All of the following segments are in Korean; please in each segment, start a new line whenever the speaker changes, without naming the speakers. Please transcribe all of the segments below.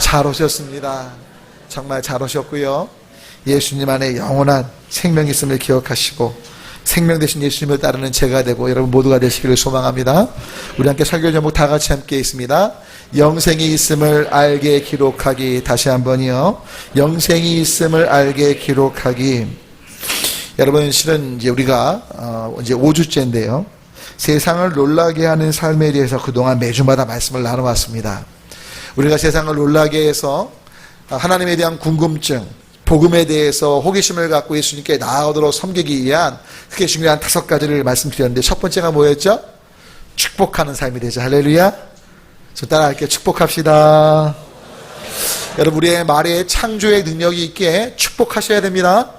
잘 오셨습니다. 정말 잘 오셨고요. 예수님 안에 영원한 생명이 있음을 기억하시고 생명 되신 예수님을 따르는 제가 되고 여러분 모두가 되시기를 소망합니다. 우리 함께 설교 제목 다 같이 함께 있습니다. 영생이 있음을 알게 기록하기. 다시 한번요. 영생이 있음을 알게 기록하기. 여러분 실은 이제 우리가 이제 5주째인데요. 세상을 놀라게 하는 삶에 대해서 그동안 매주마다 말씀을 나눠왔습니다. 우리가 세상을 놀라게 해서 하나님에 대한 궁금증, 복음에 대해서 호기심을 갖고 예수님께 나아오도록 섬기기 위한 크게 중요한 5가지를 말씀드렸는데 첫 번째가 뭐였죠? 축복하는 삶이 되죠. 할렐루야. 저 따라할게요. 축복합시다. 여러분 우리의 말에 창조의 능력이 있게 축복하셔야 됩니다.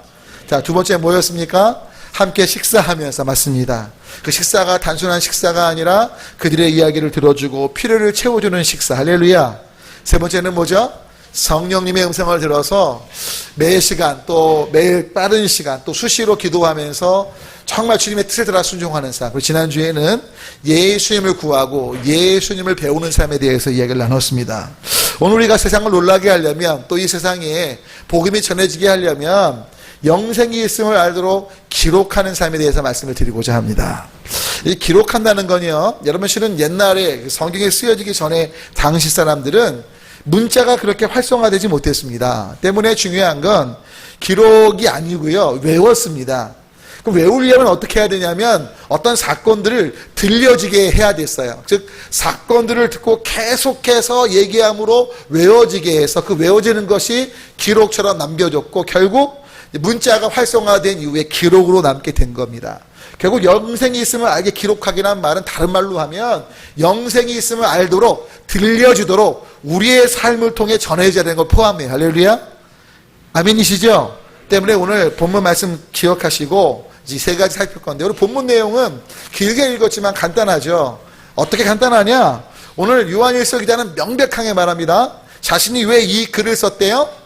자, 두 번째 뭐였습니까? 함께 식사하면서. 맞습니다. 그 식사가 단순한 식사가 아니라 그들의 이야기를 들어주고 필요를 채워주는 식사. 할렐루야. 세 번째는 뭐죠? 성령님의 음성을 들어서 매 시간 또 매일 빠른 시간 또 수시로 기도하면서 정말 주님의 뜻에 따라 순종하는 삶. 그리고 지난주에는 예수님을 구하고 예수님을 배우는 삶에 대해서 이야기를 나눴습니다. 오늘 우리가 세상을 놀라게 하려면 또 이 세상에 복음이 전해지게 하려면 영생이 있음을 알도록 기록하는 삶에 대해서 말씀을 드리고자 합니다. 이 기록한다는 건요, 여러분 실은 옛날에 성경에 쓰여지기 전에 당시 사람들은 문자가 그렇게 활성화되지 못했습니다. 때문에 중요한 건 기록이 아니고요, 외웠습니다. 그럼 외우려면 어떻게 해야 되냐면 어떤 사건들을 들려지게 해야 됐어요. 즉 사건들을 듣고 계속해서 얘기함으로 외워지게 해서 그 외워지는 것이 기록처럼 남겨졌고 결국 문자가 활성화된 이후에 기록으로 남게 된 겁니다. 결국 영생이 있음을 알게 기록하기란 말은 다른 말로 하면 영생이 있음을 알도록 들려주도록 우리의 삶을 통해 전해져야 되는 걸 포함해요. 할렐루야. 아멘이시죠? 때문에 오늘 본문 말씀 기억하시고 이 3가지 살필 건데 오늘 본문 내용은 길게 읽었지만 간단하죠. 어떻게 간단하냐? 오늘 요한일서 기자는 명백하게 말합니다. 자신이 왜 이 글을 썼대요?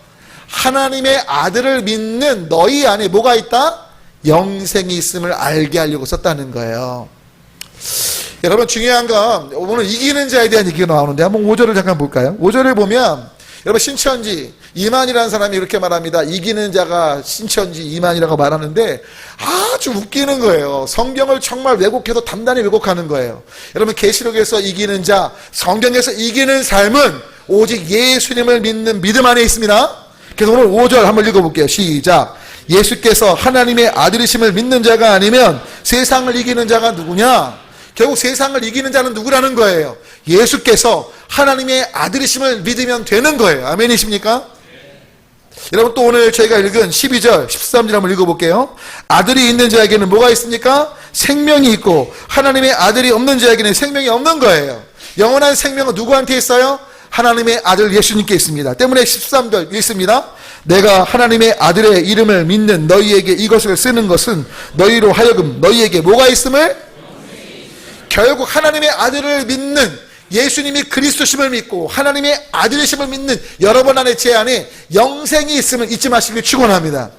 하나님의 아들을 믿는 너희 안에 뭐가 있다? 영생이 있음을 알게 하려고 썼다는 거예요. 여러분 중요한 건 오늘 이기는 자에 대한 얘기가 나오는데 한번 5절을 잠깐 볼까요? 5절을 보면 여러분 신천지 이만이라는 사람이 이렇게 말합니다. 이기는 자가 신천지 이만이라고 말하는데 아주 웃기는 거예요. 성경을 정말 왜곡해도 단단히 왜곡하는 거예요. 여러분 계시록에서 이기는 자, 성경에서 이기는 삶은 오직 예수님을 믿는 믿음 안에 있습니다. 그래서 오늘 5절 한번 읽어볼게요. 시작. 예수께서 하나님의 아들이심을 믿는 자가 아니면 세상을 이기는 자가 누구냐? 결국 세상을 이기는 자는 누구라는 거예요? 예수께서 하나님의 아들이심을 믿으면 되는 거예요. 아멘이십니까? 여러분 또 오늘 저희가 읽은 12절 13절 한번 읽어볼게요. 아들이 있는 자에게는 뭐가 있습니까? 생명이 있고 하나님의 아들이 없는 자에게는 생명이 없는 거예요. 영원한 생명은 누구한테 있어요? 하나님의 아들 예수님께 있습니다. 때문에 13절 읽습니다. 내가 하나님의 아들의 이름을 믿는 너희에게 이것을 쓰는 것은 너희로 하여금 너희에게 뭐가 있음을? 결국 하나님의 아들을 믿는 예수님이 그리스도심을 믿고 하나님의 아들이심을 믿는 여러분 안에 제 안에 영생이 있음을 잊지 마시길 축원합니다.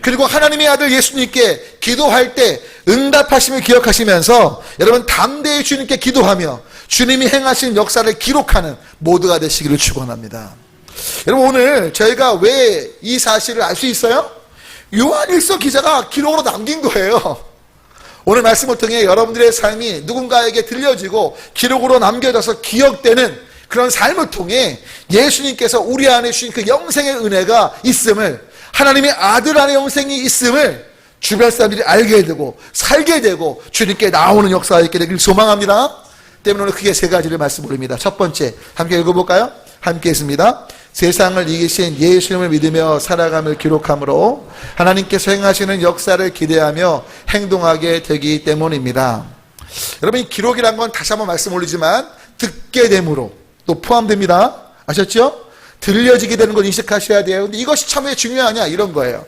그리고 하나님의 아들 예수님께 기도할 때 응답하심을 기억하시면서 여러분 담대히 주님께 기도하며 주님이 행하신 역사를 기록하는 모두가 되시기를 축원합니다. 여러분 오늘 저희가 왜 이 사실을 알 수 있어요? 요한일서 기자가 기록으로 남긴 거예요. 오늘 말씀을 통해 여러분들의 삶이 누군가에게 들려지고 기록으로 남겨져서 기억되는 그런 삶을 통해 예수님께서 우리 안에 주신 그 영생의 은혜가 있음을, 하나님의 아들 안에 영생이 있음을 주변 사람들이 알게 되고 살게 되고 주님께 나오는 역사가 있게 되길 소망합니다. 때문에 오늘 크게 3가지를 말씀드립니다. 첫 번째 함께 읽어볼까요? 함께 있습니다. 세상을 이기신 예수님을 믿으며 살아감을 기록함으로 하나님께서 행하시는 역사를 기대하며 행동하게 되기 때문입니다. 여러분 이 기록이란 건 다시 한번 말씀 올리지만 듣게 됨으로 또 포함됩니다. 아셨죠? 들려지게 되는 걸 인식하셔야 돼요. 근데 이것이 참 왜 중요하냐 이런 거예요.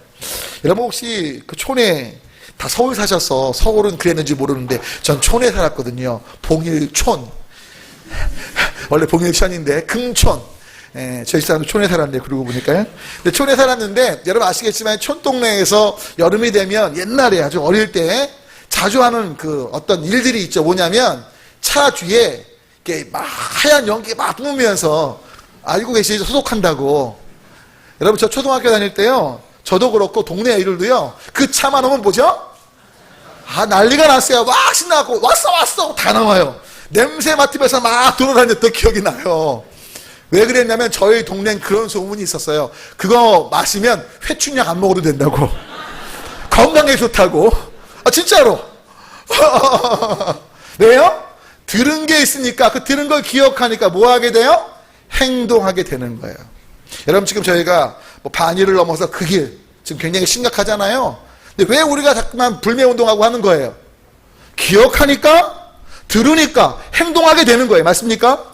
여러분 혹시 그 촌에 다 서울 사셔서 서울은 그랬는지 모르는데 전 촌에 살았거든요. 봉일촌. 원래 봉일천인데 금촌. 저희 사람도 촌에 살았는데 그러고 보니까요. 근데 촌에 살았는데 여러분 아시겠지만 촌동네에서 여름이 되면 옛날에 아주 어릴 때 자주 하는 그 어떤 일들이 있죠. 뭐냐면 차 뒤에 이렇게 막 하얀 연기 막 뿜으면서 알고 계시죠? 소독한다고. 여러분, 저 초등학교 다닐 때요, 저도 그렇고 동네 애들도요, 그 차만 오면 뭐죠? 난리가 났어요. 막 신나고 왔어 다 나와요. 냄새 맡으면서 막 돌아다녔던 기억이 나요. 왜 그랬냐면 저희 동네엔 그런 소문이 있었어요. 그거 마시면 회충약 안 먹어도 된다고. 건강에 좋다고. 진짜로. 왜요? 들은 게 있으니까, 그 들은 걸 기억하니까 뭐 하게 돼요? 행동하게 되는 거예요. 여러분, 지금 저희가 반일을 넘어서 그 길, 지금 굉장히 심각하잖아요. 근데 왜 우리가 자꾸만 불매운동하고 하는 거예요? 기억하니까, 들으니까, 행동하게 되는 거예요. 맞습니까?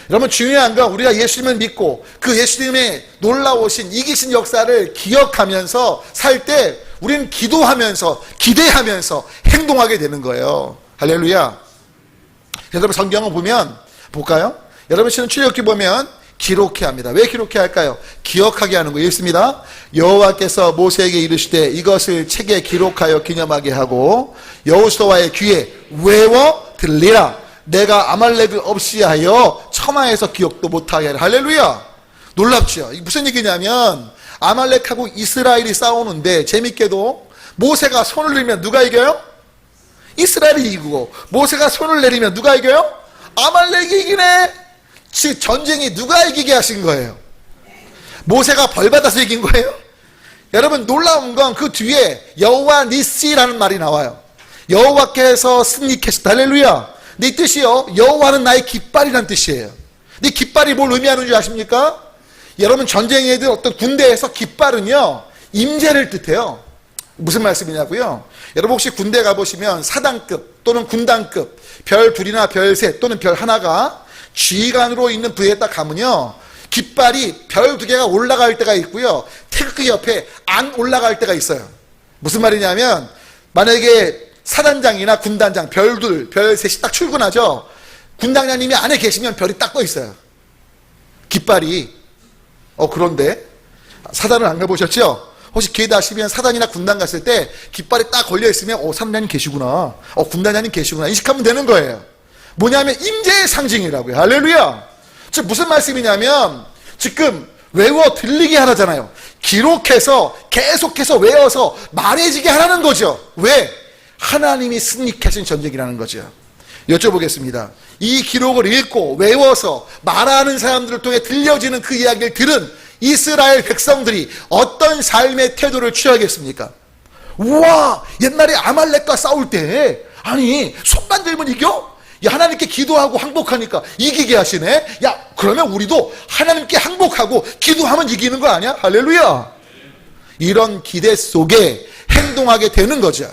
여러분, 중요한 건 우리가 예수님을 믿고 그 예수님의 놀라우신 이기신 역사를 기억하면서 살 때 우리는 기도하면서, 기대하면서 행동하게 되는 거예요. 할렐루야. 여러분, 성경을 보면, 볼까요? 여러분, 신은 출애굽기 보면 기록해야 합니다. 왜 기록해야 할까요? 기억하게 하는 거예요. 읽습니다. 여호와께서 모세에게 이르시되 이것을 책에 기록하여 기념하게 하고 여호수아의 귀에 외워 들리라. 내가 아말렉을 없이 하여 첨하에서 기억도 못하게 하라. 할렐루야. 놀랍죠? 이게 무슨 얘기냐면 아말렉하고 이스라엘이 싸우는데 재밌게도 모세가 손을 내리면 누가 이겨요? 이스라엘이 이기고, 모세가 손을 내리면 누가 이겨요? 아말렉이 이기네. 즉 전쟁이 누가 이기게 하신 거예요? 모세가 벌받아서 이긴 거예요? 여러분, 놀라운 건 그 뒤에 여호와 니시라는 말이 나와요. 여호와께서 승리케시다. 할렐루야. 근데 이 뜻이요, 여호와는 나의 깃발이라는 뜻이에요. 근데 깃발이 뭘 의미하는 줄 아십니까? 여러분, 전쟁에도 어떤 군대에서 깃발은요, 임재를 뜻해요. 무슨 말씀이냐고요? 여러분, 혹시 군대 가보시면 사단급 또는 군단급 별 둘이나 별 셋 또는 별 하나가 지휘관으로 있는 부대에 딱 가면요, 깃발이 별 두 개가 올라갈 때가 있고요, 태극기 옆에 안 올라갈 때가 있어요. 무슨 말이냐면 만약에 사단장이나 군단장 별 둘, 별 셋이 딱 출근하죠. 군단장님이 안에 계시면 별이 딱 떠 있어요. 깃발이. 그런데 사단을 안 가보셨죠? 혹시 기회 되시면 사단이나 군단 갔을 때 깃발이 딱 걸려있으면 사단장님 계시구나, 군단장님 계시구나 인식하면 되는 거예요. 뭐냐면 임재의 상징이라고요. 할렐루야. 즉 무슨 말씀이냐면 지금 외워 들리게 하라잖아요. 기록해서 계속해서 외워서 말해지게 하라는 거죠. 왜? 하나님이 승리하신 전쟁이라는 거죠. 여쭤보겠습니다. 이 기록을 읽고 외워서 말하는 사람들을 통해 들려지는 그 이야기를 들은 이스라엘 백성들이 어떤 삶의 태도를 취하겠습니까? 우와, 옛날에 아말렉과 싸울 때 아니 손만 들면 이겨? 야, 하나님께 기도하고 항복하니까 이기게 하시네. 야, 그러면 우리도 하나님께 항복하고 기도하면 이기는 거 아니야? 할렐루야. 이런 기대 속에 행동하게 되는 거죠.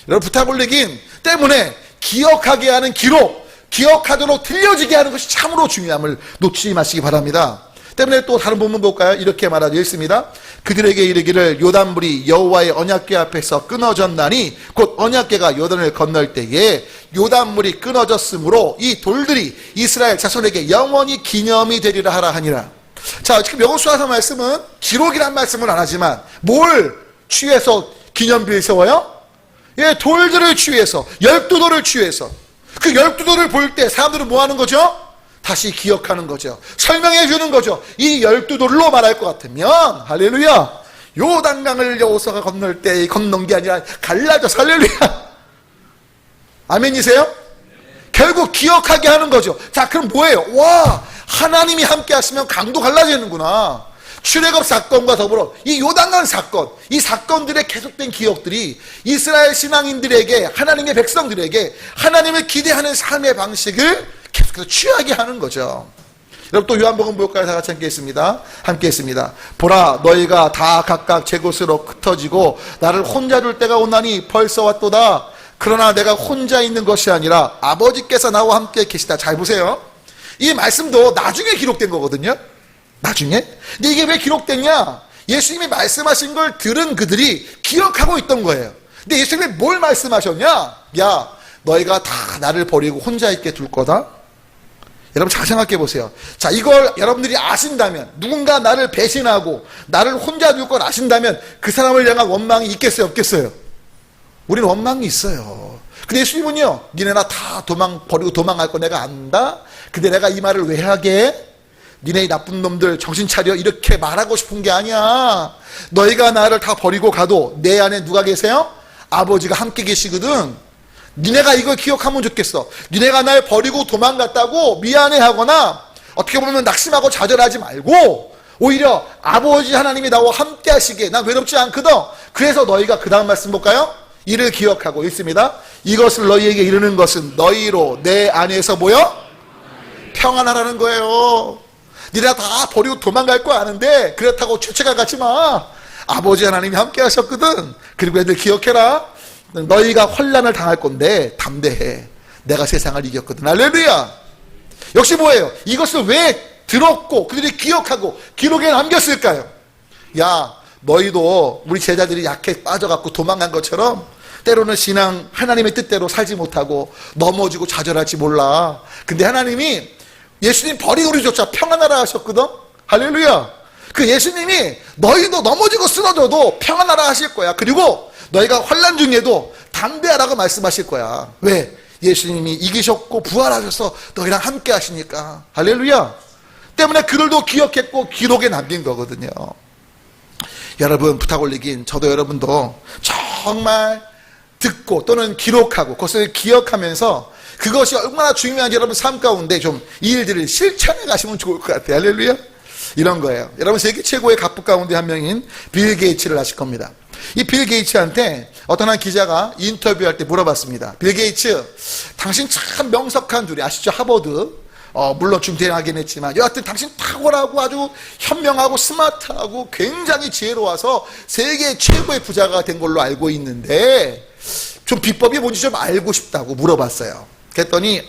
여러분, 부탁 올리긴 때문에 기억하게 하는 기록, 기억하도록 들려지게 하는 것이 참으로 중요함을 놓치지 마시기 바랍니다. 때문에 또 다른 본문 볼까요? 이렇게 말하고 있습니다. 그들에게 이르기를 요단물이 여호와의 언약궤 앞에서 끊어졌나니 곧 언약궤가 요단을 건널 때에 요단물이 끊어졌으므로 이 돌들이 이스라엘 자손에게 영원히 기념이 되리라 하라 하니라. 자, 지금 여호수아서 말씀은 기록이란 말씀은 안 하지만 뭘 취해서 기념비를 세워요? 예, 돌들을 취해서, 12돌을 취해서. 그 12돌을 볼 때 사람들은 뭐 하는 거죠? 다시 기억하는 거죠. 설명해 주는 거죠. 이 12돌로 말할 것 같으면 할렐루야, 요단강을 여호수아가 건널 때 건넌 게 아니라 갈라져서, 할렐루야, 아멘이세요? 결국 기억하게 하는 거죠. 자, 그럼 뭐예요? 와, 하나님이 함께 하시면 강도 갈라지는구나. 출애굽 사건과 더불어 이 요단강 사건, 이 사건들의 계속된 기억들이 이스라엘 신앙인들에게, 하나님의 백성들에게 하나님을 기대하는 삶의 방식을 계속해서 취하게 하는 거죠. 여러분, 또 요한복음 볼까요? 다 같이 함께 했습니다. 함께 했습니다. 보라, 너희가 다 각각 제 곳으로 흩어지고 나를 혼자 둘 때가 오나니 벌써 왔도다. 그러나 내가 혼자 있는 것이 아니라 아버지께서 나와 함께 계시다. 잘 보세요. 이 말씀도 나중에 기록된 거거든요. 나중에. 근데 이게 왜 기록됐냐? 예수님이 말씀하신 걸 들은 그들이 기억하고 있던 거예요. 근데 예수님이 뭘 말씀하셨냐? 야, 너희가 다 나를 버리고 혼자 있게 둘 거다. 여러분, 잘 생각해 보세요. 자, 이걸 여러분들이 아신다면, 누군가 나를 배신하고 나를 혼자 둘 걸 아신다면 그 사람을 향한 원망이 있겠어요, 없겠어요? 우리는 원망이 있어요. 근데 예수님은요, 니네 나 다 버리고 도망갈 거 내가 안다. 근데 내가 이 말을 왜 하게? 니네 이 나쁜 놈들 정신 차려 이렇게 말하고 싶은 게 아니야. 너희가 나를 다 버리고 가도 내 안에 누가 계세요? 아버지가 함께 계시거든. 니네가 이걸 기억하면 좋겠어. 니네가 날 버리고 도망갔다고 미안해하거나 어떻게 보면 낙심하고 좌절하지 말고 오히려 아버지 하나님이 나와 함께 하시기에 난 외롭지 않거든. 그래서 너희가 그 다음 말씀 볼까요? 이를 기억하고 있습니다. 이것을 너희에게 이르는 것은 너희로 내 안에서 뭐요? 평안하라는 거예요. 니네가 다 버리고 도망갈 거 아는데 그렇다고 죄책감 갖지 마. 아버지 하나님이 함께 하셨거든. 그리고 애들 기억해라. 너희가 혼란을 당할 건데 담대해. 내가 세상을 이겼거든. 할렐루야. 역시 뭐예요? 이것을 왜 들었고 그들이 기억하고 기록에 남겼을까요? 야, 너희도 우리 제자들이 약해 빠져갖고 도망간 것처럼 때로는 신앙 하나님의 뜻대로 살지 못하고 넘어지고 좌절할지 몰라. 근데 하나님이 예수님 버리고 우리조차 평안하라 하셨거든. 할렐루야. 그 예수님이 너희도 넘어지고 쓰러져도 평안하라 하실 거야. 그리고 너희가 환난 중에도 담대하라고 말씀하실 거야. 왜? 예수님이 이기셨고 부활하셔서 너희랑 함께 하시니까. 할렐루야. 때문에 그들도 기억했고 기록에 남긴 거거든요. 여러분 부탁 올리긴 저도 여러분도 정말 듣고 또는 기록하고 그것을 기억하면서 그것이 얼마나 중요한지 여러분 삶 가운데 좀 이 일들을 실천해 가시면 좋을 것 같아요. 할렐루야. 이런 거예요. 여러분 세계 최고의 갑부 가운데 한 명인 빌 게이츠를 아실 겁니다. 이 빌 게이츠한테 어떤 한 기자가 인터뷰할 때 물어봤습니다. 빌 게이츠, 당신 참 명석한 둘이 아시죠? 하버드 물론 중퇴하긴 했지만 여하튼 당신 탁월하고 아주 현명하고 스마트하고 굉장히 지혜로워서 세계 최고의 부자가 된 걸로 알고 있는데 좀 비법이 뭔지 좀 알고 싶다고 물어봤어요. 그랬더니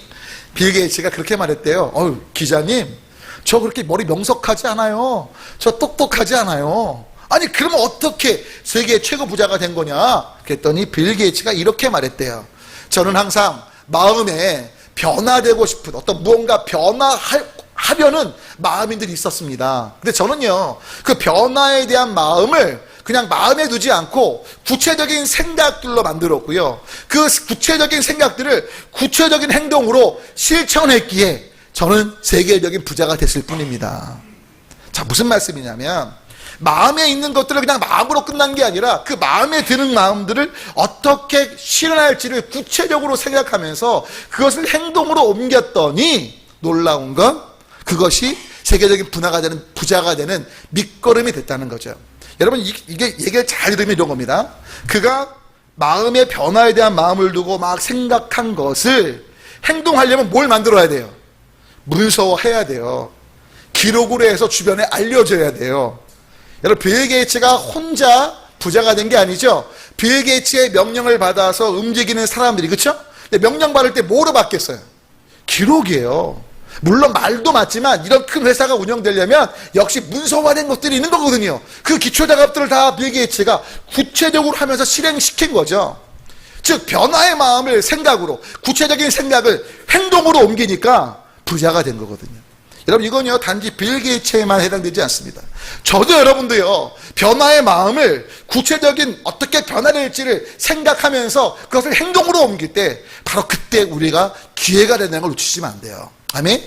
빌 게이츠가 그렇게 말했대요. 기자님, 저 그렇게 머리 명석하지 않아요. 저 똑똑하지 않아요. 아니 그러면 어떻게 세계 최고 부자가 된 거냐? 그랬더니 빌 게이츠가 이렇게 말했대요. 저는 항상 마음에 변화되고 싶은 어떤 무언가 변화하려는 마음인들이 있었습니다. 근데 저는요 그 변화에 대한 마음을 그냥 마음에 두지 않고 구체적인 생각들로 만들었고요. 그 구체적인 생각들을 구체적인 행동으로 실천했기에 저는 세계적인 부자가 됐을 뿐입니다. 자, 무슨 말씀이냐면 마음에 있는 것들을 그냥 마음으로 끝난 게 아니라 그 마음에 드는 마음들을 어떻게 실현할지를 구체적으로 생각하면서 그것을 행동으로 옮겼더니 놀라운 건 그것이 세계적인 부자가 되는 밑거름이 됐다는 거죠. 여러분 이게 얘기를 잘 들으면 이런 겁니다. 그가 마음의 변화에 대한 마음을 두고 막 생각한 것을 행동하려면 뭘 만들어야 돼요? 문서화해야 돼요. 기록으로 해서 주변에 알려줘야 돼요. 여러분 빌 게이츠가 혼자 부자가 된 게 아니죠. 빌 게이츠의 명령을 받아서 움직이는 사람들이, 그렇죠? 근데 명령 받을 때 뭐로 받겠어요? 기록이에요. 물론 말도 맞지만 이런 큰 회사가 운영되려면 역시 문서화된 것들이 있는 거거든요. 그 기초작업들을 다 빌 게이츠가 구체적으로 하면서 실행시킨 거죠. 즉 변화의 마음을 생각으로, 구체적인 생각을 행동으로 옮기니까 부자가 된 거거든요. 여러분 이건요 단지 빌 게이츠에만 해당되지 않습니다. 저도 여러분도요 변화의 마음을 구체적인 어떻게 변화될지를 생각하면서 그것을 행동으로 옮길 때 바로 그때 우리가 기회가 된다는 걸 놓치시면 안 돼요. 아멘?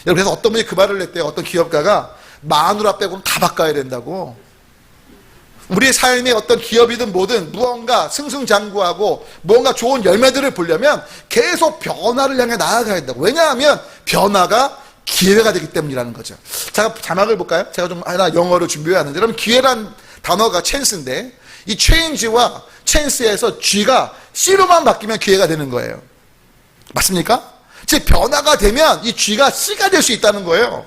여러분 그래서 어떤 분이 그 말을 했대요. 어떤 기업가가 마누라 빼고는 다 바꿔야 된다고. 우리의 삶에 어떤 기업이든 뭐든 무언가 승승장구하고 무언가 좋은 열매들을 보려면 계속 변화를 향해 나아가야 된다고. 왜냐하면 변화가 기회가 되기 때문이라는 거죠. 자, 자막을 볼까요? 제가 좀 하나 영어로 준비해 왔는데, 여러분 기회란 단어가 찬스인데 이 change와 chance에서 G가 C로만 바뀌면 기회가 되는 거예요. 맞습니까? 즉 변화가 되면 이 G가 C가 될 수 있다는 거예요.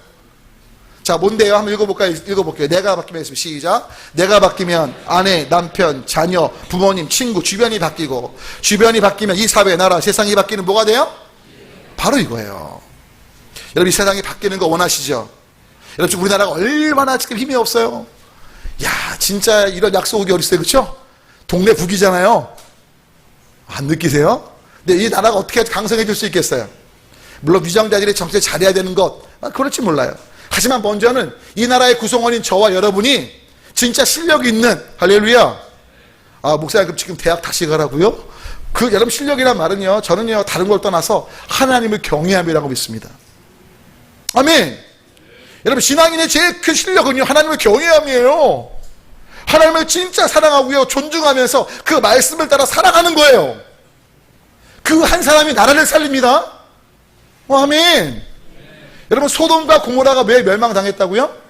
자, 뭔데요? 한번 읽어볼게요. 내가 바뀌면 했습니다. 시작. 내가 바뀌면 아내, 남편, 자녀, 부모님, 친구, 주변이 바뀌고, 주변이 바뀌면 이 사회, 나라, 세상이 바뀌는 뭐가 돼요? 바로 이거예요. 여러분 이 세상이 바뀌는 거 원하시죠? 여러분 지금 우리나라가 얼마나 지금 힘이 없어요. 야 진짜 이런 약속 오기 어렸을 때, 그렇죠? 동네 북이잖아요. 안 느끼세요? 근데 이 나라가 어떻게 강성해질 수 있겠어요? 물론 위장자들의 정책을 잘해야 되는 것, 그렇지 몰라요. 하지만 먼저는 이 나라의 구성원인 저와 여러분이 진짜 실력 있는, 할렐루야. 목사님 그럼 지금 대학 다시 가라고요? 그 여러분 실력이란 말은요, 저는요 다른 걸 떠나서 하나님을 경외함이라고 믿습니다. 아멘. 여러분, 신앙인의 제일 큰 실력은요, 하나님의 경외함이에요. 하나님을 진짜 사랑하고요, 존중하면서 그 말씀을 따라 살아가는 거예요. 그 한 사람이 나라를 살립니다. 아멘. 여러분, 소돔과 고모라가 왜 멸망당했다고요?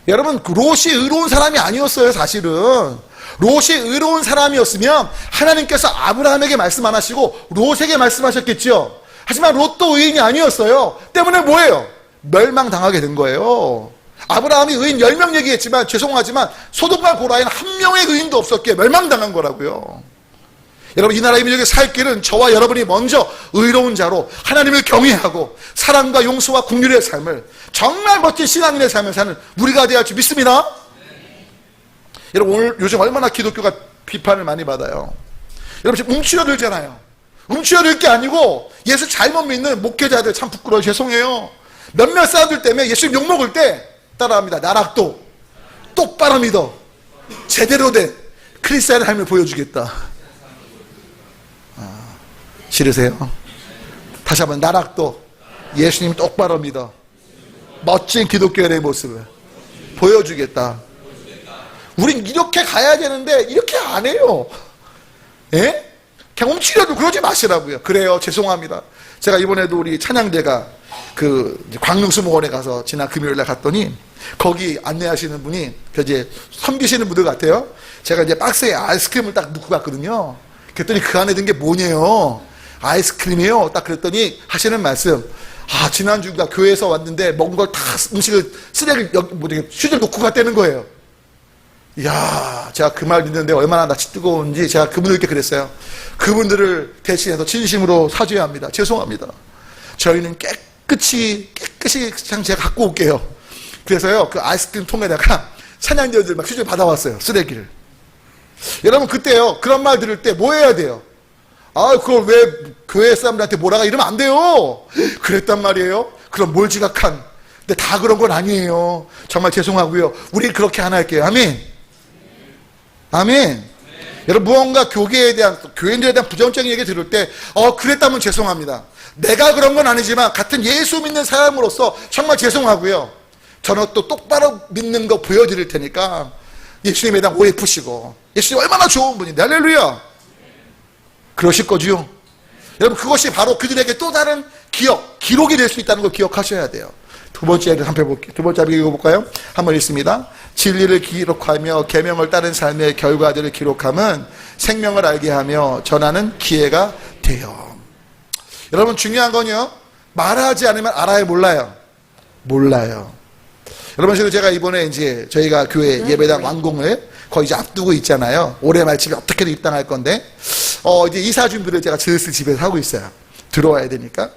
여러분, 롯이 의로운 사람이 아니었어요. 사실은 롯이 의로운 사람이었으면 하나님께서 아브라함에게 말씀 안 하시고 롯에게 말씀하셨겠죠. 하지만 롯도 의인이 아니었어요. 때문에 뭐예요? 멸망당하게 된 거예요. 아브라함이 의인 10명 얘기했지만 죄송하지만 소돔과 고라에는 한 명의 의인도 없었기에 멸망당한 거라고요. 여러분, 이 나라의 민족의 살 길은 저와 여러분이 먼저 의로운 자로 하나님을 경외하고 사랑과 용서와 긍휼의 삶을, 정말 멋진 신앙인의 삶을 사는 우리가 되어야 할 줄 믿습니다. 여러분, 오늘 요즘 얼마나 기독교가 비판을 많이 받아요. 여러분, 지금 움츠려들잖아요. 움츠려들 게 아니고 예수 잘못 믿는 목회자들 참 부끄러워요. 죄송해요. 몇몇 사람들 때문에 예수님 욕먹을 때 따라합니다. 나락도 똑바로 믿어, 제대로 된 크리스찬의 삶을 보여주겠다. 싫으세요? 다시 한번, 나락도 예수님 똑바로 믿어, 멋진 기독교인의 모습을 보여주겠다. 우린 이렇게 가야 되는데 이렇게 안 해요. 예? 그냥 움츠려도 그러지 마시라고요. 그래요, 죄송합니다. 제가 이번에도 우리 찬양대가 그 광릉수목원에 가서 지난 금요일날 갔더니 거기 안내하시는 분이 이제 섬기시는 분들 같아요. 제가 이제 박스에 아이스크림을 딱 넣고 갔거든요. 그랬더니 그 안에 든 게 뭐냐요? 아이스크림이에요. 딱 그랬더니 하시는 말씀, 지난주가 교회에서 왔는데 먹은 걸 다 음식을 쓰레기 휴지를 놓고 갔다는 거예요. 이야, 제가 그 말 듣는데 얼마나 낯이 뜨거운지 제가 그분들께 그랬어요. 그분들을 대신해서 진심으로 사죄해야 합니다. 죄송합니다. 저희는 깨끗이 그냥 제가 갖고 올게요. 그래서요, 그 아이스크림 통에다가 찬양대원들 막 휴지 받아왔어요. 쓰레기를. 여러분, 그때요, 그런 말 들을 때 뭐 해야 돼요? 그걸 왜 교회 사람들한테 뭐라가 이러면 안 돼요. 그랬단 말이에요. 그럼 뭘 지각한. 근데 다 그런 건 아니에요. 정말 죄송하고요. 우리 그렇게 하나 할게요. 아멘. 아멘. 여러분, 무언가 교회에 대한, 교인들에 대한 부정적인 얘기 들을 때 그랬다면 죄송합니다. 내가 그런 건 아니지만 같은 예수 믿는 사람으로서 정말 죄송하고요. 저는 또 똑바로 믿는 거 보여드릴 테니까 예수님에 대한 오해 푸시고, 예수님 얼마나 좋은 분인데, 할렐루야, 그러실 거지요. 여러분, 그것이 바로 그들에게 또 다른 기록이 될 수 있다는 걸 기억하셔야 돼요. 두 번째를 한번 해볼게요. 두 번째 읽어볼까요? 한번 읽습니다. 진리를 기록하며 계명을 따른 삶의 결과들을 기록함은 생명을 알게 하며 전하는 기회가 돼요. 여러분, 중요한 건요, 말하지 않으면 알아요, 몰라요? 몰라요. 여러분, 지금 제가 이번에 이제 저희가 교회 예배당 완공을 거의 이제 앞두고 있잖아요. 올해 말쯤에 어떻게든 입당할 건데, 이제 이사 준비를 제가 슬슬 집에서 하고 있어요. 들어와야 되니까.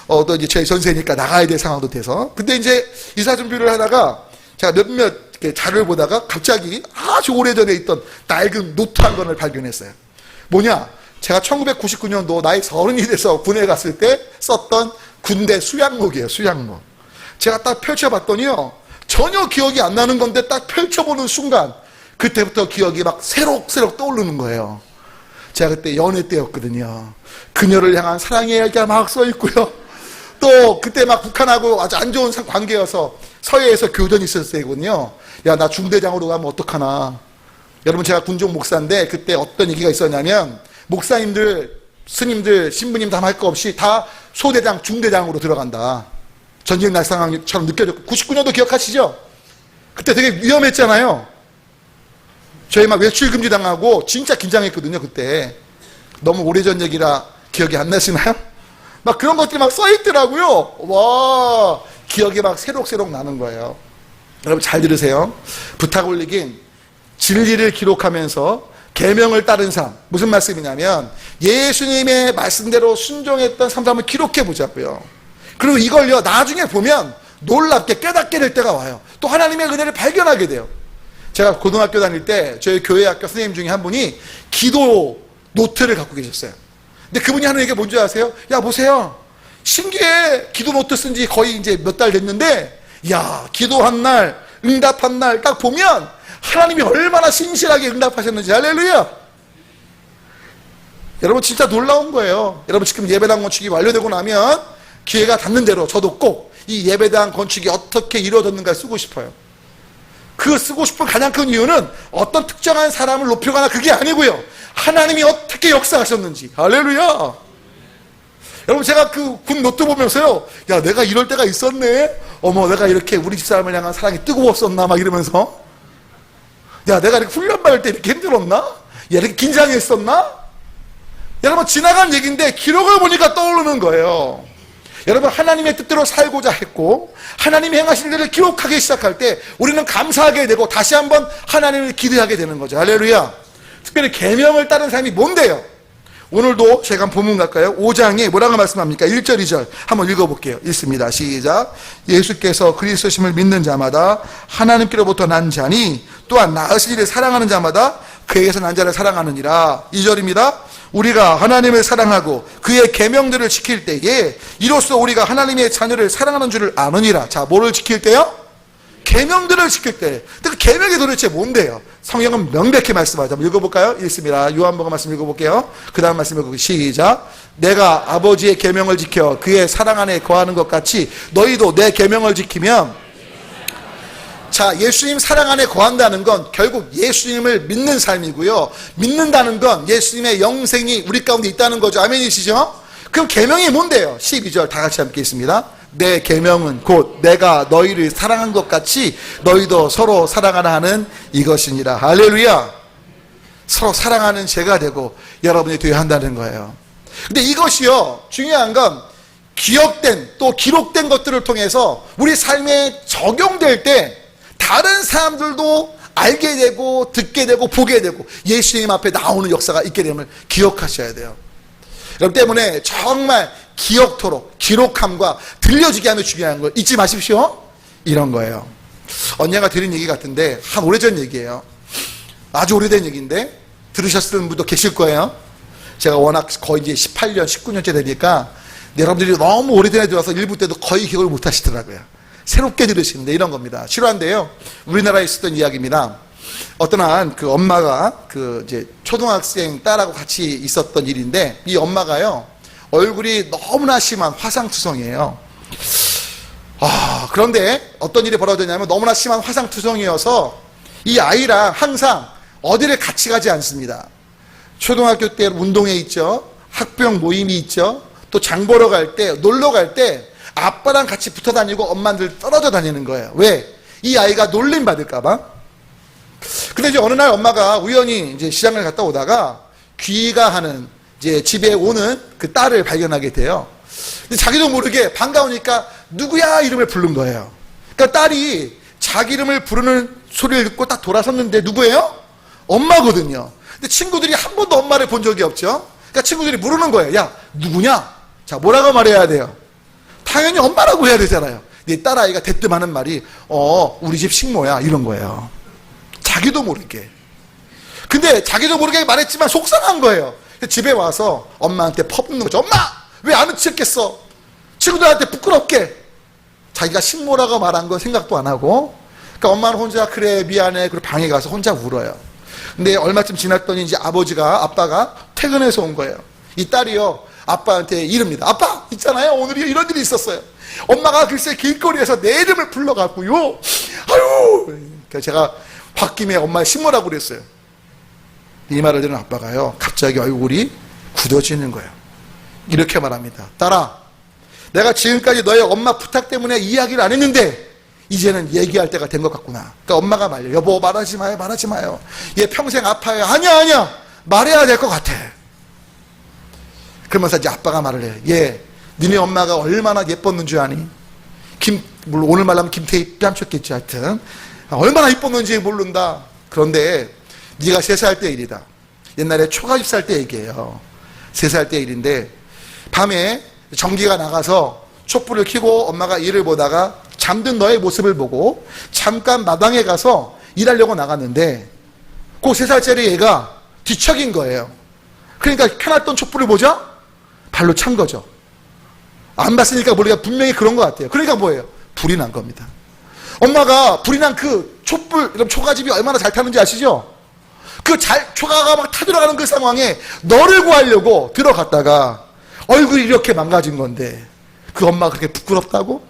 또 이제 저희 전세니까 나가야 될 상황도 돼서. 근데 이제 이사 준비를 하다가 제가 몇몇 자료를 보다가 갑자기 아주 오래전에 있던 낡은 노트 한 권을 발견했어요. 뭐냐? 제가 1999년도 나이 30이 돼서 군에 갔을 때 썼던 군대 수양록이에요. 수양록. 제가 딱 펼쳐봤더니요, 전혀 기억이 안 나는 건데 딱 펼쳐보는 순간 그때부터 기억이 막 새록새록 떠오르는 거예요. 제가 그때 연애 때였거든요. 그녀를 향한 사랑의 이야기가 막 써있고요. 또 그때 막 북한하고 아주 안 좋은 관계여서 서해에서 교전이 있었을 때거든요. 야, 나 중대장으로 가면 어떡하나. 여러분, 제가 군종 목사인데 그때 어떤 얘기가 있었냐면, 목사님들, 스님들, 신부님 다 할 거 없이 다 소대장, 중대장으로 들어간다. 전쟁 날 상황처럼 느껴졌고, 99년도 기억하시죠? 그때 되게 위험했잖아요. 저희 막 외출 금지 당하고 진짜 긴장했거든요. 그때 너무 오래전 얘기라 기억이 안 나시나요? 막 그런 것들이 막 써있더라고요. 와, 기억이 막 새록새록 나는 거예요. 여러분, 잘 들으세요. 부탁 올리긴 진리를 기록하면서 계명을 따른 삶. 무슨 말씀이냐면 예수님의 말씀대로 순종했던 삶을 한번 기록해 보자고요. 그리고 이걸요, 나중에 보면 놀랍게 깨닫게 될 때가 와요. 또 하나님의 은혜를 발견하게 돼요. 제가 고등학교 다닐 때 저희 교회 학교 선생님 중에 한 분이 기도 노트를 갖고 계셨어요. 근데 그분이 하는 얘기가 뭔지 아세요? 야, 보세요, 신기해. 기도 노트 쓴 지 거의 이제 몇 달 됐는데, 야, 기도한 날, 응답한 날 딱 보면 하나님이 얼마나 신실하게 응답하셨는지. 할렐루야. 여러분, 진짜 놀라운 거예요. 여러분, 지금 예배당 건축이 완료되고 나면 기회가 닿는 대로 저도 꼭 이 예배당 건축이 어떻게 이루어졌는가 쓰고 싶어요. 그 쓰고 싶은 가장 큰 이유는 어떤 특정한 사람을 높이거나 그게 아니고요. 하나님이 어떻게 역사하셨는지. 할렐루야. 여러분, 제가 그 군 노트 보면서요, 야, 내가 이럴 때가 있었네. 어머, 내가 이렇게 우리 집사람을 향한 사랑이 뜨거웠었나 막 이러면서, 야, 내가 이렇게 훈련 받을 때 이렇게 힘들었나? 야, 이렇게 긴장했었나? 여러분, 지나간 얘기인데 기록을 보니까 떠오르는 거예요. 여러분, 하나님의 뜻대로 살고자 했고 하나님이 행하신 일을 기록하기 시작할 때 우리는 감사하게 되고 다시 한번 하나님을 기대하게 되는 거죠. 할렐루야. 특별히 계명을 따른 삶이 뭔데요? 오늘도 제가 한번 본문 갈까요? 5장에 뭐라고 말씀합니까? 1절 2절 한번 읽어볼게요. 읽습니다. 시작. 예수께서 그리스도심을 믿는 자마다 하나님께로부터 난 자니 또한 나으신 이를 사랑하는 자마다 그에게서 난 자를 사랑하느니라. 2절입니다. 우리가 하나님을 사랑하고 그의 계명들을 지킬 때에 이로써 우리가 하나님의 자녀를 사랑하는 줄을 아느니라. 자, 뭐를 지킬 때요? 계명들을 지킬 때. 그 계명이 도대체 뭔데요? 성경은 명백히 말씀하죠. 한번 읽어볼까요? 읽습니다. 요한복음 말씀 읽어볼게요. 그 다음 말씀 읽어볼게요. 시작. 내가 아버지의 계명을 지켜 그의 사랑 안에 거하는 것 같이 너희도 내 계명을 지키면. 자, 예수님 사랑 안에 거한다는 건 결국 예수님을 믿는 삶이고요. 믿는다는 건 예수님의 영생이 우리 가운데 있다는 거죠. 아멘이시죠? 그럼 계명이 뭔데요? 12절 다 같이 함께 있습니다. 내 계명은 곧 내가 너희를 사랑한 것 같이 너희도 서로 사랑하라 하는 이것이니라. 할렐루야. 서로 사랑하는 죄가 되고 여러분이 되어야 한다는 거예요. 근데 이것이요, 중요한 건 기억된 또 기록된 것들을 통해서 우리 삶에 적용될 때 다른 사람들도 알게 되고 듣게 되고 보게 되고 예수님 앞에 나오는 역사가 있게 됨을 기억하셔야 돼요. 여러분 때문에 정말 기억토록 기록함과 들려지게 하면 중요한 걸 잊지 마십시오. 이런 거예요. 언젠가 들은 얘기 같은데 한 오래전 얘기예요. 아주 오래된 얘기인데 들으셨던 분도 계실 거예요. 제가 워낙 거의 이제 18년 19년째 되니까 여러분들이 너무 오래전에 들어와서 일부 때도 거의 기억을 못 하시더라고요. 새롭게 들으시는데 이런 겁니다. 실화인데요. 우리나라에 있었던 이야기입니다. 어떤 한 그 엄마가 그 이제 초등학생 딸하고 같이 있었던 일인데 이 엄마가요, 얼굴이 너무나 심한 화상투성이에요. 그런데 어떤 일이 벌어졌냐면 너무나 심한 화상투성이어서 이 아이랑 항상 어디를 같이 가지 않습니다. 초등학교 때 운동회 있죠. 학부형 모임이 있죠. 또 장 보러 갈 때, 놀러 갈 때 아빠랑 같이 붙어 다니고 엄마들 떨어져 다니는 거예요. 왜? 이 아이가 놀림 받을까봐. 근데 이제 어느 날 엄마가 우연히 이제 시장을 갔다 오다가 귀가하는 이제 집에 오는 그 딸을 발견하게 돼요. 근데 자기도 모르게 반가우니까 누구야 이름을 부른 거예요. 그러니까 딸이 자기 이름을 부르는 소리를 듣고 딱 돌아섰는데 누구예요? 엄마거든요. 근데 친구들이 한 번도 엄마를 본 적이 없죠. 그러니까 친구들이 물으는 거예요. 야, 누구냐? 자, 뭐라고 말해야 돼요? 당연히 엄마라고 해야 되잖아요. 근데 딸아이가 대뜸 하는 말이 우리 집 식모야 이런 거예요. 자기도 모르게. 근데 자기도 모르게 말했지만 속상한 거예요. 집에 와서 엄마한테 퍼붓는 거죠. 엄마! 왜 안 으치겠어? 친구들한테 부끄럽게. 자기가 식모라고 말한 건 생각도 안 하고, 그러니까 엄마는 혼자 그래 미안해 그리고 방에 가서 혼자 울어요. 근데 얼마쯤 지났더니 이제 아빠가 퇴근해서 온 거예요. 이 딸이요, 아빠한테 이릅니다. 아빠 있잖아요, 오늘 이런 일이 있었어요. 엄마가 글쎄 길거리에서 내 이름을 불러갖고요, 아유, 그러니까 제가 홧김에 엄마의 식모라고 그랬어요. 이 말을 들은 아빠가요, 갑자기 얼굴이 굳어지는 거예요. 이렇게 말합니다. 딸아, 내가 지금까지 너의 엄마 부탁 때문에 이야기를 안 했는데 이제는 얘기할 때가 된 것 같구나. 그러니까 엄마가 말려. 여보, 말하지 마요. 얘 평생 아파요. 아니야. 말해야 될 것 같아. 그러면서 이제 아빠가 말을 해요. 얘, 니네 엄마가 얼마나 예뻤는 줄 아니? 물론 오늘 말하면 김태희 뺨쳤겠지, 하여튼. 얼마나 이뻤는지 모른다. 그런데 네가 3살 때 일이다. 옛날에 초가집 살 때 얘기예요. 3살 때 일인데 밤에 전기가 나가서 촛불을 켜고 엄마가 일을 보다가 잠든 너의 모습을 보고 잠깐 마당에 가서 일하려고 나갔는데 그 3살짜리 애가 뒤척인 거예요. 그러니까 켜놨던 촛불을 보자? 발로 찬 거죠. 안 봤으니까 모르겠 분명히 그런 것 같아요. 그러니까 뭐예요? 불이 난 겁니다. 엄마가 불이 난 그 촛불, 이런 초가집이 얼마나 잘 타는지 아시죠? 초가가 막 타들어가는 그 상황에 너를 구하려고 들어갔다가 얼굴이 이렇게 망가진 건데 그 엄마가 그렇게 부끄럽다고?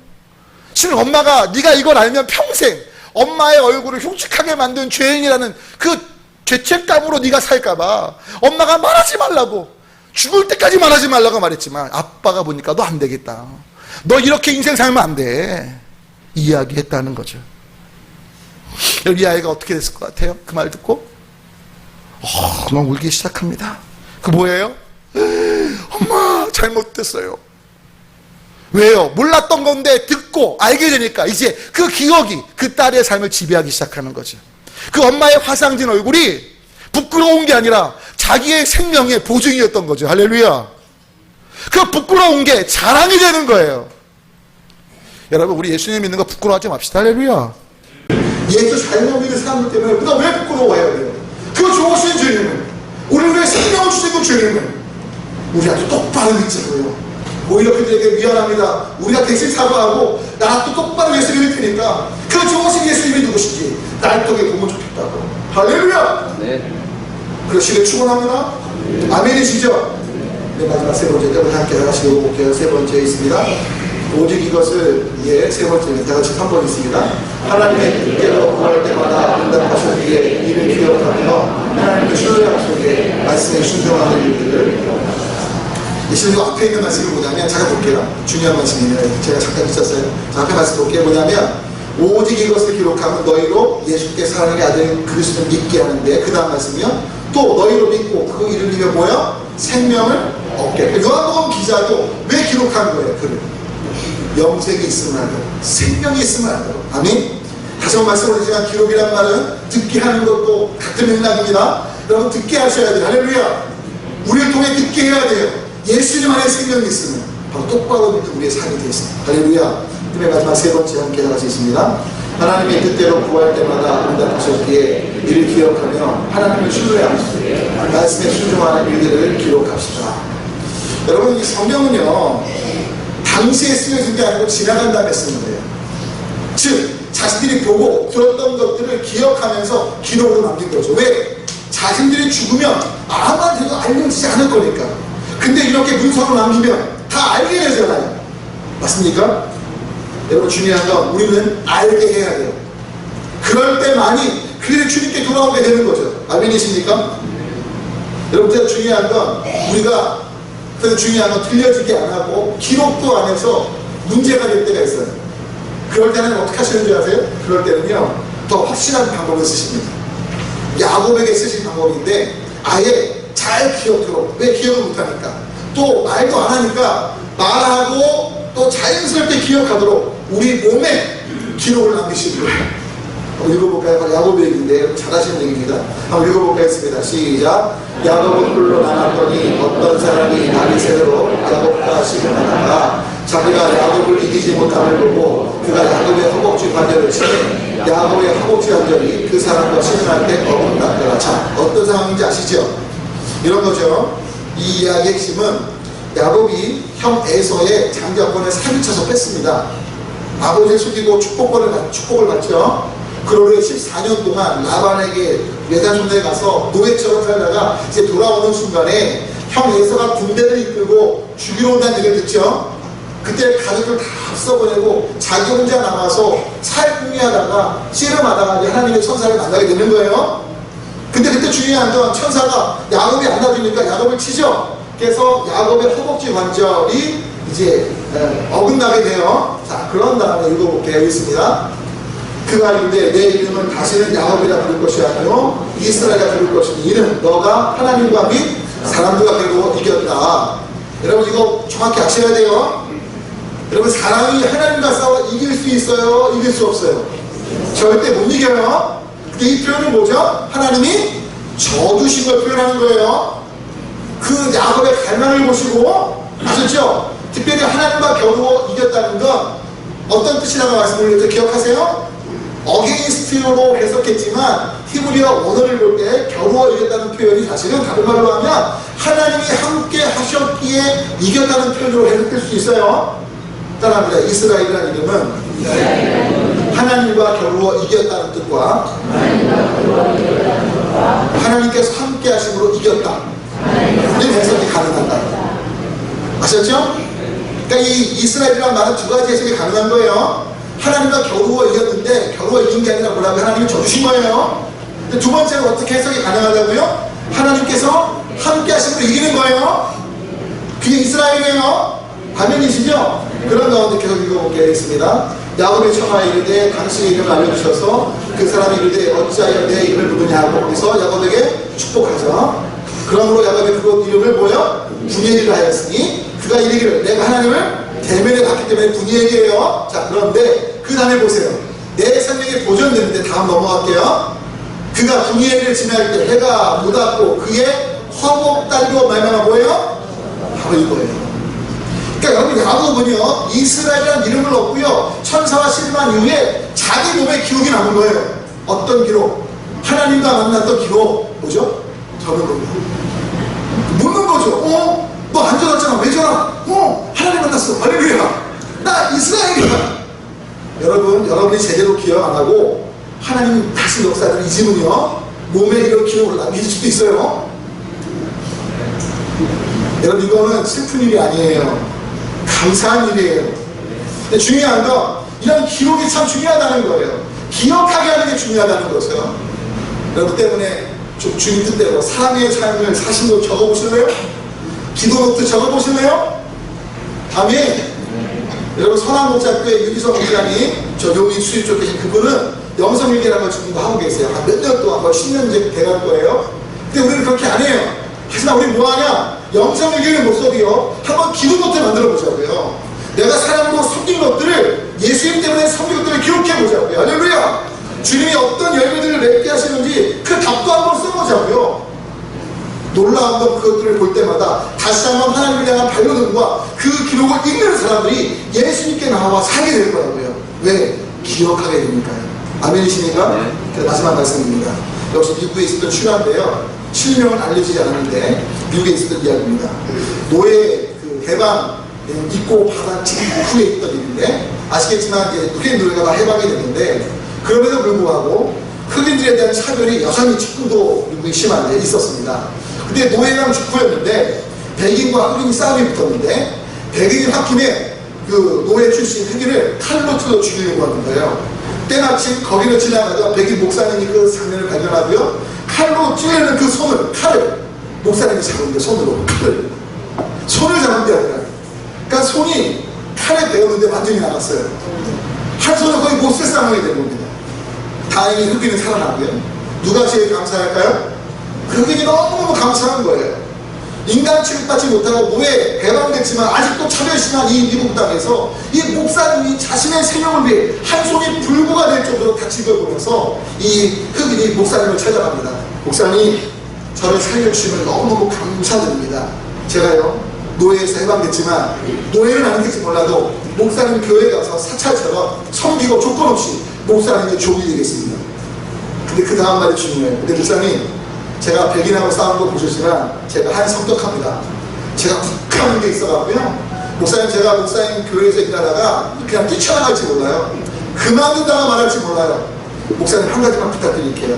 지금 엄마가 네가 이걸 알면 평생 엄마의 얼굴을 흉측하게 만든 죄인이라는 그 죄책감으로 네가 살까봐 엄마가 말하지 말라고, 죽을 때까지 말하지 말라고 말했지만 아빠가 보니까 너 안 되겠다, 너 이렇게 인생 살면 안 돼, 이야기했다는 거죠. 이 아이가 어떻게 됐을 것 같아요? 그 말 듣고 막 울기 시작합니다. 그 뭐예요? 엄마 잘못됐어요. 왜요? 몰랐던 건데 듣고 알게 되니까 이제 그 기억이 그 딸의 삶을 지배하기 시작하는 거죠. 그 엄마의 화상진 얼굴이 부끄러운 게 아니라 자기의 생명의 보증이었던 거죠. 할렐루야. 그 부끄러운 게 자랑이 되는 거예요. 여러분, 우리 예수님 믿는 거 부끄러워하지 맙시다. 할렐루야. 예수 잘못 믿는 사람들 때문에 우리가 왜 부끄러워해야 돼요? 그 좋으신 주님은, 우리를 위해 생명을 주신 그 주님은 우리 아주 똑바로 믿자고요. 오히려 그들에게 미안합니다, 우리가 대신 사과하고 나 또 똑바로 예수 믿을 테니까 그 좋으신 예수님이 누구신지 날 통해 보면 좋겠다고. 할렐루야. 네. 그러시길 축원합니다. 아멘이시죠? 네, 마지막 세 번째, 여러분 함께 다시 읽어볼게요. 세 번째 있습니다. 오직 이것을, 세 번째는 다 같이 3번 있습니다. 하나님의 뜻대로 구할 때마다 응답하셨기에 이를 기억하며 하나님의 신뢰함 속에 말씀에 순종하는 일들을. 예수님 앞에 있는 말씀을 보자면, 잠깐 볼게요. 중요한 말씀이에요. 제가 잠깐 있었어요. 자, 앞에 말씀 볼게요. 뭐냐면, 오직 이것을 기록하면 너희로 예수께서 하나님의 아들 그리스도를 믿게 하는데, 그 다음 말씀이요, 또 너희로 믿고 그 이를 믿으면 뭐야? 생명을 얻게. 요한복음 기자도 왜 기록한 거예요? 그를 영생이 있으면 안 되고 생명이 있으면 안 되고. 아멘. 다시 한번 말씀드리지만 기록이란 말은 듣게 하는 것도 같은 맥락입니다. 여러분, 듣게 하셔야 돼요. 할렐루야. 우리를 통해 듣게 해야 돼요. 예수님 안에 생명이 있으면 바로 똑바로 믿는 우리의 삶이 되겠습니다. 할렐루야. 그의 마지막 세 번째 함께 나갈 수 있습니다. 하나님의 뜻대로 구할 때마다 응답하셨기에 이를 기억하며 하나님을 신뢰하시고 말씀에 순종하는 일들을 기록합시다. 여러분, 이 성경은요, 당시에 쓰여진 게 아니고 지나간 다음에 쓰는 거예요. 즉 자신들이 보고 들었던 것들을 기억하면서 기록으로 남긴 거죠. 왜? 자신들이 죽으면 아무한테도 알려지지 않을 거니까. 근데 이렇게 문서로 남기면 다 알게 되잖아요. 맞습니까? 여러분, 중요한 건 우리는 알게 해야 돼요. 그럴 때만이 그들이 주님께 돌아오게 되는 거죠. 아멘이십니까? 여러분, 제가 중요한 건 우리가 들려지게 안 하고 기록도 안 해서 문제가 될 때가 있어요. 그럴 때는 어떻게 하시는 줄 아세요? 그럴 때는요, 더 확실한 방법을 쓰십니다. 야곱에게 쓰신 방법인데, 아예 잘 기억도록. 왜 기억을 못하니까? 또 말도 안 하니까 말하고 또 자연스럽게 기억하도록 우리 몸에 기록을 남기시는 거예요. 한번 읽어볼까요? 바로 야곱의 얘기인데 잘하시는 얘기입니다. 한번 읽어볼까요? 했습니다. 시작. 야곱은 홀로 남았더니 어떤 사람이 나귀 새로 야곱과 시름하다가 자기가 야곱을 이기지 못함을 보고 그가 야곱의 허벅지 관절을 치매 야곱의 허벅지 관절이 그 사람과 시름할 때 어긋났더라. 자, 어떤 상황인지 아시죠? 이런 거죠. 이 이야기의 핵심은 야곱이 형 에서의 장자권을 사기쳐서 뺐습니다. 아버지를 속이고 축복을 받죠. 그러고 14년 동안 라반에게 외사촌에 가서 노예처럼 살다가 이제 돌아오는 순간에 형 에서가 군대를 이끌고 죽이러 온다는 얘기를 듣죠. 그때 가족을 다 앞서보내고 자기 혼자 남아서 살궁리하다가 씨름하다가 하나님의 천사를 만나게 되는 거예요. 근데 그때 중요한 건 천사가 야곱이 안아주니까 야곱을 치죠. 그래서 야곱의 허벅지 관절이 이제 어긋나게 돼요. 자, 그런 다음에 읽어볼게요. 여기 있습니다. 그가 이르되 내 이름은 다시는 야곱이라 부를 것이 아니요 이스라엘이라 부를 것이니 이는 너가 하나님과 및 사람들과 결국 이겼다. 여러분, 이거 정확히 아셔야 돼요. 여러분, 사람이 하나님과 싸워 이길 수 있어요? 이길 수 없어요? 절대 못 이겨요. 근데 이 표현은 뭐죠? 하나님이 져주신 걸 표현하는 거예요. 그 야곱의 갈망을 보시고, 아셨죠? 특별히 하나님과 겨루어 이겼다는 건 어떤 뜻이라고 말씀드렸죠? 기억하세요? 어게인스트로 해석했지만 히브리어 원어를 볼 때 겨루어 이겼다는 표현이 사실은 다른 말로 하면 하나님이 함께 하셨기에 이겼다는 표현으로 해석될 수 있어요. 따라합니다. 이스라엘이라는 이름은 하나님과 겨루어 이겼다는 뜻과 하나님께서 함께 하심으로 이겼다, 이런 해석이 가능하다. 아셨죠? 그러니까 이 이스라엘이라는 말은 두 가지 해석이 가능한 거예요. 하나님과 겨루어 이겼는데 겨루어 이긴 게 아니라 뭐라고 하나님이 져주신 거예요. 근데 두 번째로 어떻게 해석이 가능하다고요? 하나님께서 함께 하심으로 이기는 거예요. 그게 이스라엘이에요. 화면이시죠? 그런 가운데 계속 읽어보겠습니다. 야곱의 청하에 이르되 당신의 이름을 알려주셔서 그 사람이 이르되 어찌하여 내 이름을 부르냐 하고 거기서 야곱에게 축복하죠. 그러므로 야곱의 그 이름을 뭐요? 분이엘이라 하였으니 그가 이르기를 내가 하나님을 대면에 갔기 때문에 분이엘이에요. 자, 그런데 그 다음에 보세요. 내 생명이 보존되는데 다음 넘어갈게요. 그가 분이엘을 지날 때 해가 못 왔고 그의 화목달로 말미암아 뭐예요? 바로 이거예요. 그러니까 여러분 야곱은요 이스라엘이라는 이름을 얻고요 천사와 실만 이후에 자기 몸에 기록이 남은 거예요. 어떤 기록? 하나님과 만났던 기록. 뭐죠? 저는 겁니다. 묻는 거죠. 너 안 전화했잖아. 왜 전화? 하나님 만났어. 할렐루야. 나 이스라엘이야. 여러분이 제대로 기억 안 하고 하나님 다시 역사를 잊으면요 몸에 이런 기록을 남길 수도 있어요. 여러분 이거는 슬픈 일이 아니에요. 감사한 일이에요. 근데 중요한 건 이런 기록이 참 중요하다는 거예요. 기억하게 하는 게 중요하다는 거죠. 여러분 때문에 좀 주님 뜻대로 사랑의 삶을 사신 거 적어보실래요? 기도 노트 적어보실래요? 아멘. 여러분 선한목자교회 유기성 목사님 저 용인 수입 쪽에 계신 그분은 영성일기라는 걸 지금도 하고 계세요. 한 몇 년 동안 거의 10년 돼갈 거예요. 근데 우리는 그렇게 안 해요. 하지만 우리 뭐하냐? 영성일기를 못 써도요 한번 기도 노트 만들어 보자고요. 내가 사람으로 섬긴 것들을 예수님 때문에 섬긴 것들을 기록해 보자고요. 할렐루야. 주님이 어떤 열매들을 맺게 하시는지 그 답도 한번 써보자고요. 놀라운 건 그것들을 볼 때마다 다시 한번 하나님을 향한 반려동과 그 기록을 읽는 사람들이 예수님께 나와 살게 될 거라고요. 왜? 기억하게 되니까요. 아멘이십니까? 네. 마지막 말씀입니다. 역시 미국에 있었던 실화인데요 실명은 알려지지 않았는데 미국에 있었던 이야기입니다. 노예 그 해방 입고 받아 직후에 있던 일인데 아시겠지만 이제 흑인 노예가 해방이 됐는데 그럼에도 불구하고 흑인들에 대한 차별이 여전히 지금도 미국이 심한데 있었습니다. 근데 노예랑 직후였는데 백인과 흑인이 싸움이 붙었는데 백인이 홧김에 그 노예 출신 흑인을 칼로 찔러 죽이려고 하는 거예요. 때마침 거기를 지나가다 백인 목사님이 그 장면을 발견하고요 칼로 찌르는 그 칼을 목사님이 잡은데 손으로 손을 잡은 게 아니라 그러니까 손이 칼에 베었는데 완전히 나갔어요. 한 손은 거의 못 쓸 상황이 된 겁니다. 다행히 흑인은 살아나고요. 누가 제일 감사할까요? 흑인이 너무너무 감사한 거예요. 인간 취급받지 못하고 노예 배방됐지만 아직도 차별심한 이 미국 땅에서 이 목사님이 자신의 생명을 위해 한 손이 불구가 될 정도로 다친 걸 보면서 이 흑인이 목사님을 찾아갑니다. 목사님 저를 살려주시면 너무너무 감사드립니다. 제가요 노예에서 해방됐지만 노예는 아닌지 몰라도 목사님 교회 가서 사찰처럼 섬기고 조건 없이 목사님의 종이 되겠습니다. 근데 그 다음 말이 중요해요. 근데 목사님 제가 백인하고 싸우는 거 보셨지만 제가 한 성격합니다. 제가 국하는 게 있어갖고요 목사님 제가 목사님 교회에서 일하다가 그냥 뛰쳐나갈지 몰라요. 그만둔다가 말할지 몰라요. 목사님 한 가지만 부탁드릴게요.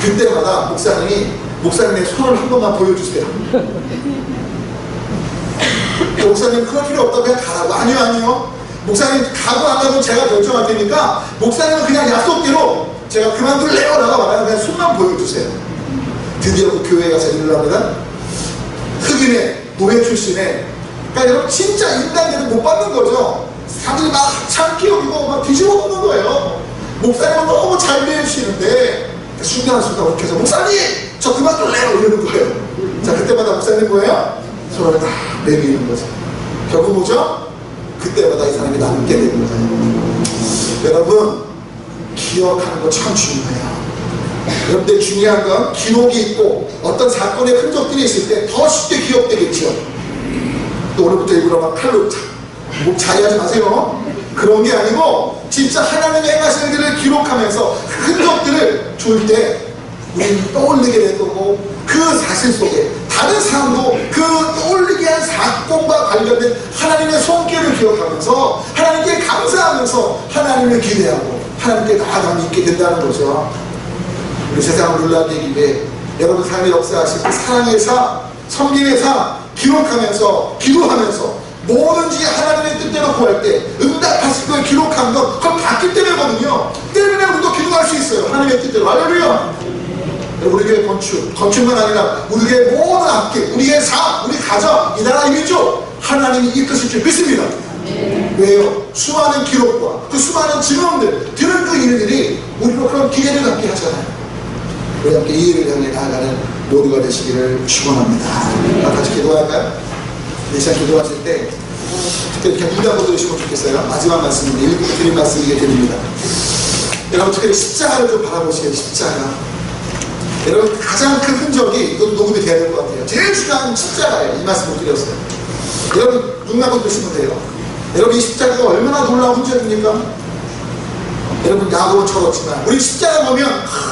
그때마다 목사님의 손을 한 번만 보여주세요. 목사님 그럴 필요 없다고 그냥 가라고. 아니요 목사님 가고 안 가고 제가 결정할 테니까 목사님은 그냥 약속대로 제가 그만둘래요 라고 말하면 그냥 손만 보여주세요. 드디어 그 교회에 가서 일을 합니다. 흑인의 노예 출신의 그러니까 여러분 진짜 인간들은 못 받는 거죠. 사람들이 막 한참 끼어들고 막 뒤집어 놓는 거예요. 목사님은 너무 잘 배우시는데 순간순간 이렇게 해서 목사님 저 그만둘래요 이러는 거예요. 자 그때마다 목사님 뭐예요? 손을 다 내미는 거죠. 결국 뭐죠? 그때마다 이 사람이 남게 되는 거예요. 여러분 기억하는 거 참 중요해요. 여러분들 중요한 건 기록이 있고 어떤 사건의 흔적들이 있을 때 더 쉽게 기억되겠죠. 또 오늘부터 일부러 막 칼로 목 자의하지 마세요. 그런 게 아니고 진짜 하나님의 행하시는 일을 기록하면서 흔적들을 줄 때 우리는 떠올리게 될 거고 그 사실 속에 다른 사람도 그 떠올리게 한 사건과 관련된 하나님의 손길을 기억하면서 하나님께 감사하면서 하나님을 기대하고 하나님께 나아감이 있게 된다는 거죠. 우리 세상을 놀라게 하기에 여러분 삶의 역사하신 그 사랑의 삶, 섬김의 삶 기록하면서 기도하면서 뭐든지 하나님의 뜻대로 구할 때 응답하시는 40걸 기록한 건 그건 봤기 때문이거든요. 때문에 우리도 기도할 수 있어요. 하나님의 뜻대로. 할렐루야. 우리 교회 건축만 아니라 우리 교회 모든 악기, 우리 교회 삶, 우리 가정, 이 나라 이민족 하나님이 이끄실 줄 믿습니다. 왜요? 수많은 기록과 그 수많은 증언들 들은 그 일들이 우리로 그런 기회를 갖게 하잖아요. 우리 함께 이 일을 향해 나아가는 모두가 되시기를 축원합니다. 같이 기도할까요? 이 시간 기도하실 때 특히 이렇게 눈 감고 들으시면 좋겠어요. 마지막 말씀인데 일부 드린 말씀이 드립니다. 여러분 특히 십자가를 좀 바라보시게요. 십자가. 여러분 가장 큰 흔적이 이것도 녹음이 돼야 될 것 같아요. 제일 중요한 십자가예요. 이 말씀을 드렸어요. 여러분 눈 감고 들으시면 돼요. 여러분 이 십자가가 얼마나 놀라운 흔적입니까? 여러분 야곱은 철없지만 우리 십자가 보면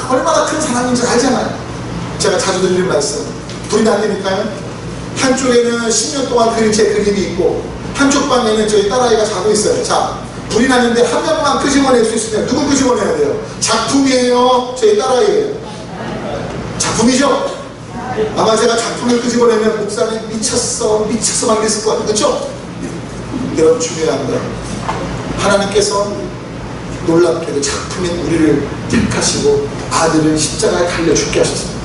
얼마나 큰 사랑인지 알잖아요. 제가 자주 드리는 말씀 불이 날리니까요. 한쪽에는 10년 동안 그린 제 그림이 있고 한쪽 방에는 저희 딸아이가 자고 있어요. 자, 불이 났는데 한 명만 끄집어낼 수 있으면 누구 끄집어내야 돼요? 작품이에요? 저희 딸아이예요? 작품이죠? 아마 제가 작품을 끄집어내면 목사님 미쳤어 막 이랬을 것 같아요. 그렇죠? 여러분 중요한 건 하나님께서 놀랍게도 작품인 우리를 택하시고 아들을 십자가에 달려 죽게 하셨습니다.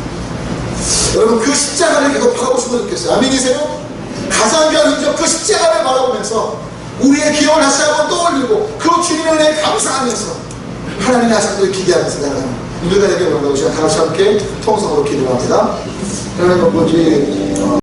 여러분 그 십자가를 계속 바라보시면 좋겠어요. 아멘이세요? 가장 귀한 흔적 그 십자가를 바라보면서 우리의 기억을 다시 한번 떠올리고 그 주님의 은혜에 감사하면서 하나님의 하상도를 기대하면서 나가는 우리가 되게 원하고 시간 다 같이 함께 통성으로 기도합니다. 하나님 아버지